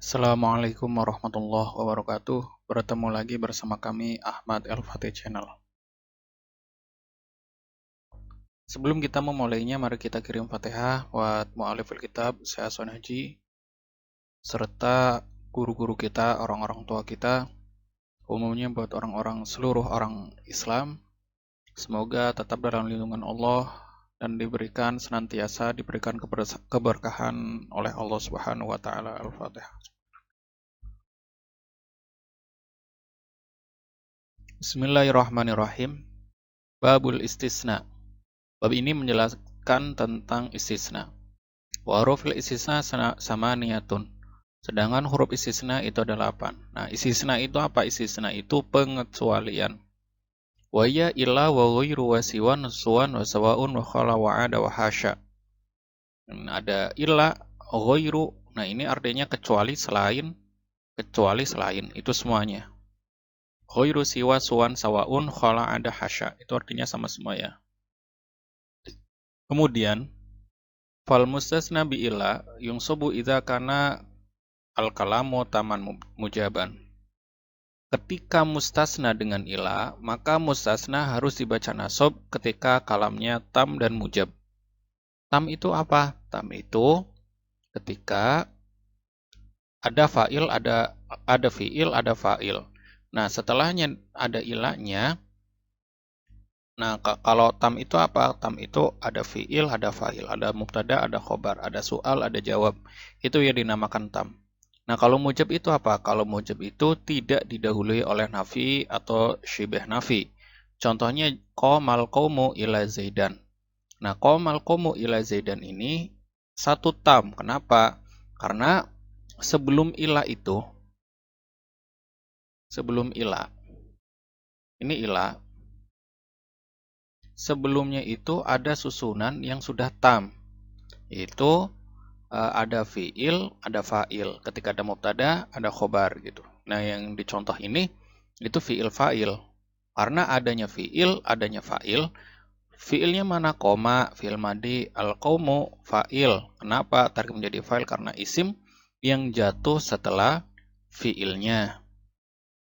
Assalamualaikum warahmatullahi wabarakatuh. Bertemu lagi bersama kami Ahmad El-Fatih Channel. Sebelum kita memulainya, mari kita kirim Fatihah buat mu'alifil kitab, saya Son Haji, serta guru-guru kita, orang-orang tua kita, umumnya buat orang-orang seluruh orang Islam. Semoga tetap dalam lindungan Allah dan senantiasa diberikan keberkahan oleh Allah Subhanahu wa taala. Al-Fatihah. Bismillahirrahmanirrahim. Babul istisna. Bab ini menjelaskan tentang istisna. Wa hurufil istisna samaniyatun. Sedangkan huruf istisna itu ada 8. Nah, istisna itu apa? Istisna itu pengecualian. Wa ya illa wa ghairu wa siwan suwan wa sawaun wa khala wa ada wa hasya. Ada illa, ghairu. Nah, ini artinya kecuali, selain, itu semuanya. Ghairu, siwa, suwan, sawaun, khala, ada, hasya. Itu artinya sama semua ya. Kemudian fal mustasna bi illa yunsabu idza kana al kalamu taman mujaban. Ketika mustasna dengan illa, maka mustasna harus dibaca nasab ketika kalamnya tam dan mujab. Tam itu apa? Tam itu ketika ada fa'il, ada fi'il, ada fa'il. Nah, setelahnya ada ilahnya. Nah, kalau tam itu apa? Tam itu ada fi'il, ada fa'il, ada mubtada, ada khobar, ada soal, ada jawab. Itu yang dinamakan tam. Nah, kalau mujab itu apa? Kalau mujab itu tidak didahului oleh nafi atau syibah nafi. Contohnya, qomal qawmu ila zaidan. Nah, qomal qawmu ila zaidan ini satu tam. Kenapa? Karena sebelum ila, ini ila, sebelumnya itu ada susunan yang sudah tam. Itu ada fi'il, ada fa'il. Ketika ada mubtada, ada khobar gitu. Nah, yang dicontoh ini itu fi'il fa'il. Karena adanya fi'il, adanya fa'il. Fi'ilnya mana? Koma, fi'il madi, al-qawmu, fa'il. Kenapa tarik menjadi fa'il? Karena isim yang jatuh setelah fi'ilnya.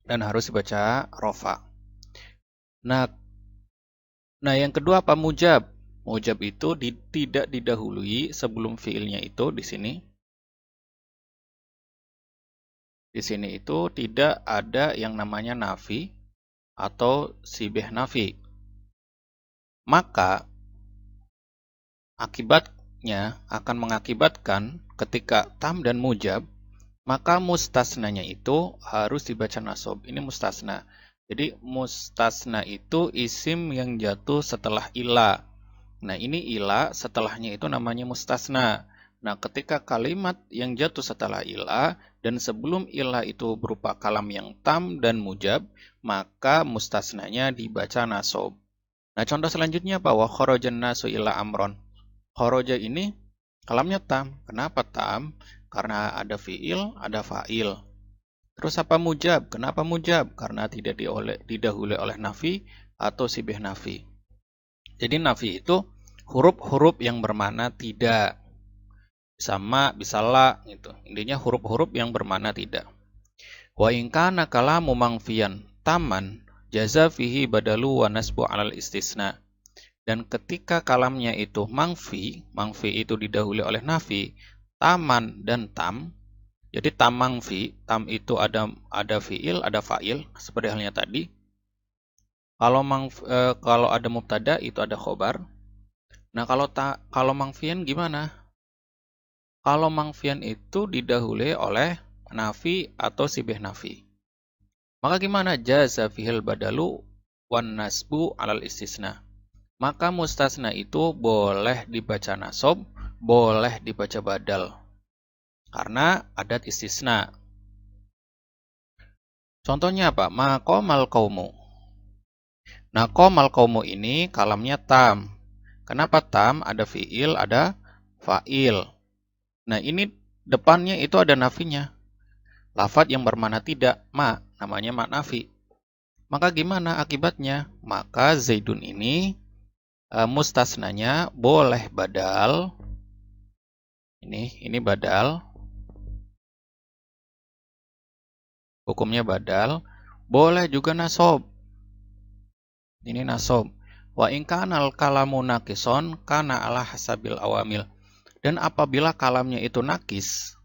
Dan harus dibaca rofa. Nah, yang kedua apa? Mujab. Mujab itu tidak didahului sebelum fiilnya itu di sini. Di sini itu tidak ada yang namanya nafi atau sibih nafi. Maka akibatnya akan mengakibatkan ketika tam dan mujab, maka mustasnanya itu harus dibaca nasab. Ini mustasna. Jadi mustasna itu isim yang jatuh setelah ila. Nah, ini ila, setelahnya itu namanya mustasna. Nah, ketika kalimat yang jatuh setelah ila dan sebelum ila itu berupa kalam yang tam dan mujab, maka mustasnanya dibaca nasab. Nah, contoh selanjutnya apa? Wa kharajan nasu ila amron. Kharaja ini kalamnya tam. Kenapa tam? Karena ada fiil, ada fa'il. Terus apa mujab? Kenapa mujab? Karena tidak didahului oleh nafi atau sibih nafi. Jadi nafi itu huruf-huruf yang bermakna tidak. Bisa ma, bisa la gitu. Intinya huruf-huruf yang bermakna tidak. Wa in kana kalamu mangfiyan taman jaza fihi badalu wa nasbu 'alal istisna. Dan ketika kalamnya itu mangfi itu didahului oleh nafi, taman dan tam. Jadi tam mangfi, tam itu ada fiil, ada fa'il seperti halnya tadi. Kalau ada mubtada itu ada khobar. Nah, kalau mangfian gimana? Kalau mangfian itu didahului oleh nafi atau sibih nafi. Maka gimana? Jaza fihil badalu wan nasbu 'alal istisna. Maka mustasna itu boleh dibaca nasab, boleh dibaca badal. Karena adat istisna. Contohnya apa? Ma qomal qaumu. Nah, qomal qaumu ini kalamnya tam. Kenapa tam? Ada fiil, ada fa'il. Nah, ini depannya itu ada nafinya. Lafadz yang bermakna tidak, ma, namanya ma nafi. Maka gimana akibatnya? Maka Zaidun ini mustasnanya boleh badal. Ini badal. hukumnya badal. Boleh juga nasob. Ini nasob. Wa in kanal kalamu nakison kana ala hasabil awamil. Dan apabila kalamnya itu nakis.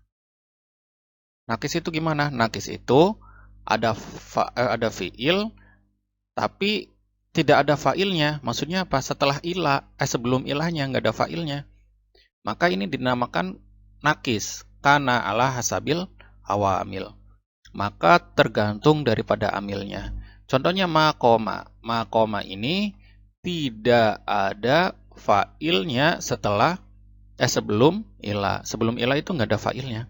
Nakis itu gimana? Nakis itu ada fiil tapi tidak ada failnya. Maksudnya apa? Sebelum ilahnya nggak ada failnya. Maka ini dinamakan nakis. Kana ala hasabil awamil. Maka tergantung daripada amilnya. Contohnya makoma. Makoma ini tidak ada failnya sebelum ilah. Sebelum ilah itu nggak ada failnya.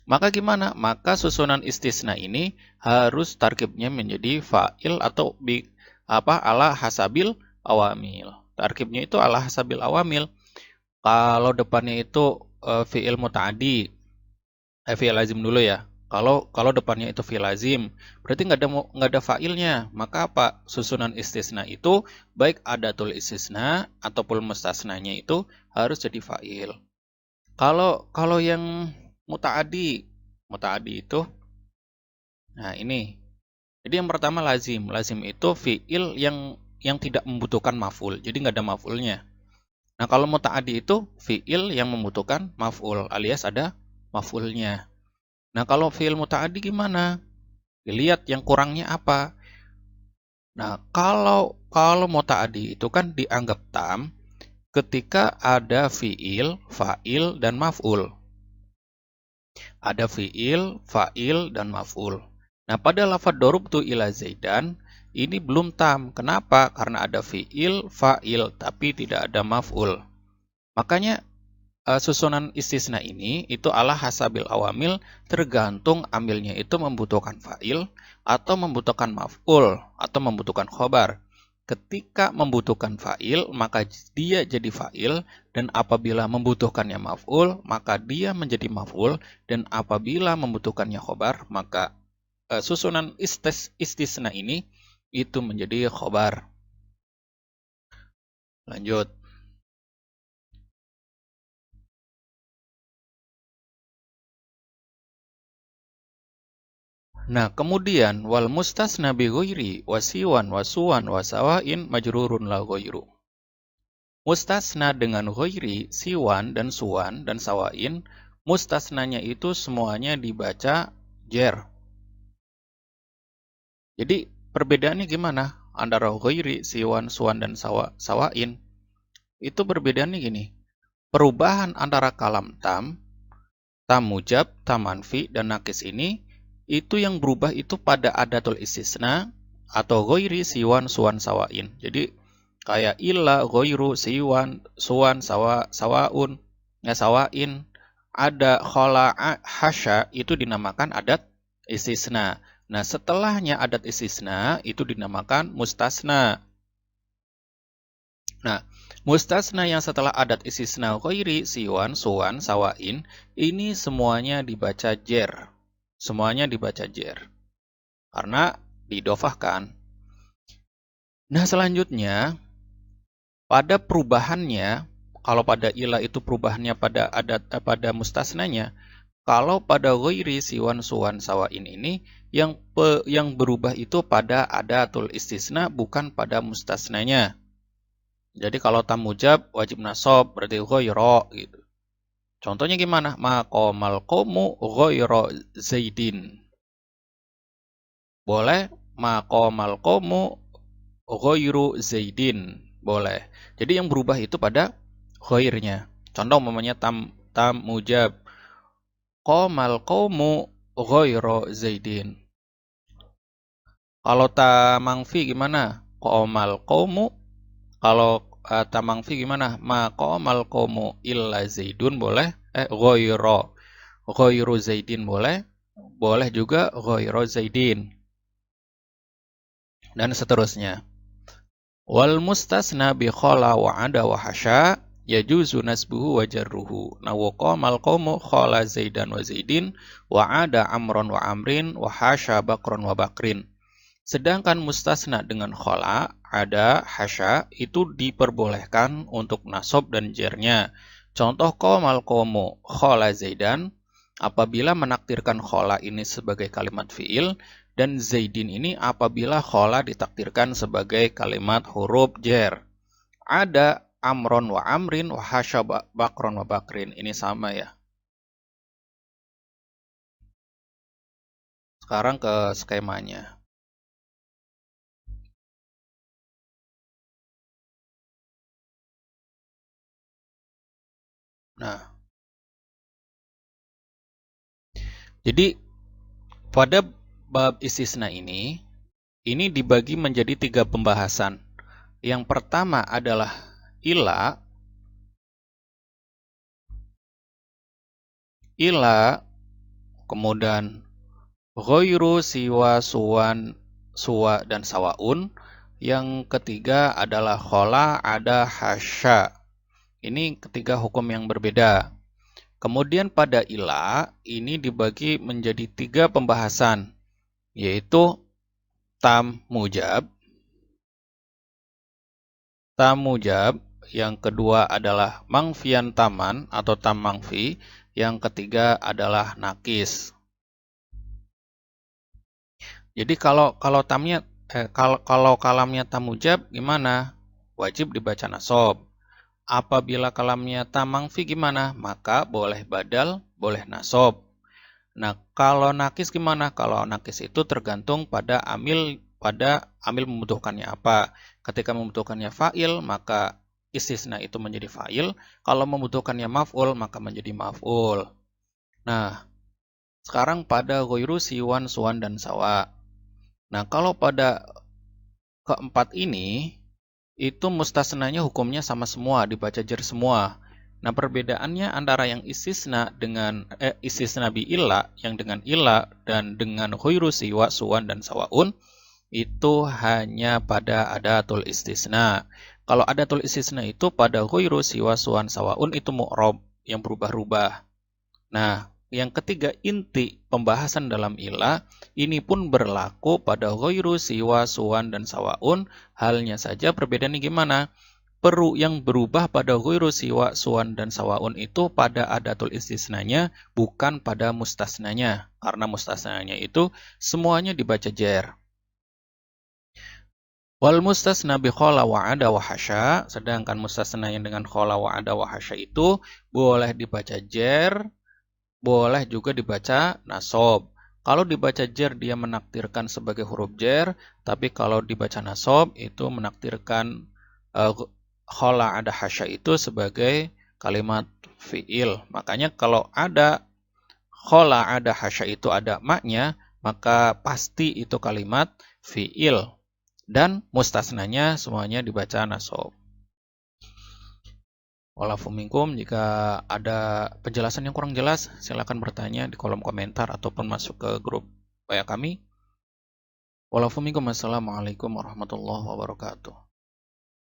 Maka gimana? Maka susunan istisna ini harus tarkibnya menjadi fa'il atau ala hasabil awamil. Tarkibnya itu ala hasabil awamil. Kalau depannya itu fi'il muta'adi, fi'il lazim dulu ya. Kalau depannya itu fi'il lazim, berarti nggak ada fa'ilnya. Maka apa? Susunan istisna itu baik adatul istisna ataupun mustasnanya itu harus jadi fa'il. Kalau yang muta'adi itu, nah ini. Jadi yang pertama lazim. Lazim itu fi'il yang tidak membutuhkan maf'ul. Jadi nggak ada maf'ulnya. Nah kalau muta'adi itu fi'il yang membutuhkan maf'ul alias ada maf'ulnya. Nah kalau fi'il muta'adi gimana? Dilihat yang kurangnya apa. Nah kalau muta'adi itu kan dianggap tam ketika ada fi'il, fa'il, dan maf'ul. Ada fi'il, fa'il, dan maf'ul. Nah, pada lafaz darabtu ila Zaidan, ini belum tam. Kenapa? Karena ada fi'il, fa'il, tapi tidak ada maf'ul. Makanya, susunan istisna ini, itu ala hasabil awamil, tergantung amilnya itu membutuhkan fa'il, atau membutuhkan maf'ul, atau membutuhkan khobar. Ketika membutuhkan fa'il, maka dia jadi fa'il, dan apabila membutuhkannya maf'ul, maka dia menjadi maf'ul, dan apabila membutuhkannya khobar, maka susunan istisna ini itu menjadi khobar. Lanjut. Nah, kemudian wal mustasna bi ghairi wasiwan wasuwan wasawain majrurun la ghairu. Mustasna dengan ghairi, siwan dan suwan dan sawain, mustasnanya itu semuanya dibaca jer. Jadi perbedaannya gimana antara ghairi, siwan, suwan dan sawain? Itu perbedaannya gini. Perubahan antara kalam tam mujab, tam manfi dan nakis ini itu yang berubah itu pada adatul istisna atau ghairi, siwan, suwan, sawain. Jadi kayak illa, ghairu, siwan, suwan, sawaun, sawain. Ada khala, hasya itu dinamakan adat istisna. Nah, setelahnya adat istisna itu dinamakan mustasna. Nah, mustasna yang setelah adat istisna ghairi, siwan, suwan, sawain, ini semuanya dibaca jer. Semuanya dibaca jer. Karena didofahkan. Nah, selanjutnya, pada perubahannya, kalau pada ilah itu perubahannya pada mustasnanya, kalau pada ghairi, siwan, suwan, sawain ini, yang berubah itu pada adatul istisna, bukan pada mustasnanya. Jadi kalau tam mujab wajib nasab berarti ghaira gitu. Contohnya gimana? Maqamal qaumu ghaira Zaidin. Boleh maqamal qaumu ghairu Zaidin. Boleh. Jadi yang berubah itu pada ghairnya. Contoh umpamanya tam mujab qamal qaumu ghaira Zaidin. Kalau tam mangfi gimana? Qamal qaumu. Kalau tamangfi gimana? Maqamal qaumu illa Zaidun boleh. Ghairu Zaidin boleh. Boleh juga ghairu Zaidin. Dan seterusnya. Wal mustasna bi khala wa ada wa hasya yajuzu nasbuhu wa jarruhu. Nah, wa qamal qaumu khala Zaidan wa Zaidin wa ada Amron wa Amrin wa hasya Bakron wa Bakrin. Sedangkan mustasna dengan khala, ada, hasya, itu diperbolehkan untuk nasab dan jernya. Contoh qamal qaumu khala Zaidan, apabila menakdirkan khola ini sebagai kalimat fiil, dan Zaidin ini apabila khola ditakdirkan sebagai kalimat huruf jar. Ada amron wa amrin wa hasya bakron wa bakrin. Ini sama ya. Sekarang ke skemanya. Nah, jadi pada bab istisna ini dibagi menjadi 3 pembahasan. Yang pertama adalah ila, kemudian ghairu, siwa, suwan, suwa, dan sawaun. Yang ketiga adalah khola, ada, hasya. Ini ketiga hukum yang berbeda. Kemudian pada ila, ini dibagi menjadi 3 pembahasan, yaitu tam mujab, yang kedua adalah mangfian taman atau tam mangfi, yang ketiga adalah nakis. Jadi kalau kalamnya tam mujab gimana? Wajib dibaca nasab. Apabila kalamnya tam mangfi gimana? Maka boleh badal, boleh nasab. Nah, kalau nakis gimana? Kalau nakis itu tergantung pada amil membutuhkannya apa. Ketika membutuhkannya fa'il, maka istisna itu menjadi fa'il. Kalau membutuhkannya maf'ul, maka menjadi maf'ul. Nah, sekarang pada ghairu, siwan, suwan, dan sawa. Nah, kalau pada keempat ini, itu mustasnanya hukumnya sama semua, dibaca jar semua. Nah, perbedaannya antara yang istisna dengan istisna bi illa, yang dengan illa dan dengan ghairu, siwa, suwan, dan sawaun, itu hanya pada adatul istisna. Kalau adatul istisna itu pada ghairu, siwa, suwan, sawaun itu mu'rab, yang berubah-ubah. Nah, yang ketiga inti pembahasan dalam illa ini pun berlaku pada ghairu, siwa, suwan, dan sawaun. Halnya saja perbedaannya gimana? Yang berubah pada ghairu, siwa, suwan, dan sawaun itu pada adatul istisnanya, bukan pada mustasnanya. Karena mustasnanya itu semuanya dibaca jar. Wal mustasna bi khola wa ada wa hasya, sedangkan mustasna yang dengan khola wa ada wa hasya itu boleh dibaca jar, boleh juga dibaca nasab. Kalau dibaca jar dia menakdirkan sebagai huruf jar, tapi kalau dibaca nasab itu menakdirkan khola ada hasya itu sebagai kalimat fi'il. Makanya kalau ada khola ada hasya itu ada maknya, maka pasti itu kalimat fi'il. Dan mustasnanya semuanya dibaca nasab. Walafu minkum, jika ada penjelasan yang kurang jelas, silakan bertanya di kolom komentar ataupun masuk ke grup WA kami. Walafu minkum, assalamualaikum warahmatullahi wabarakatuh.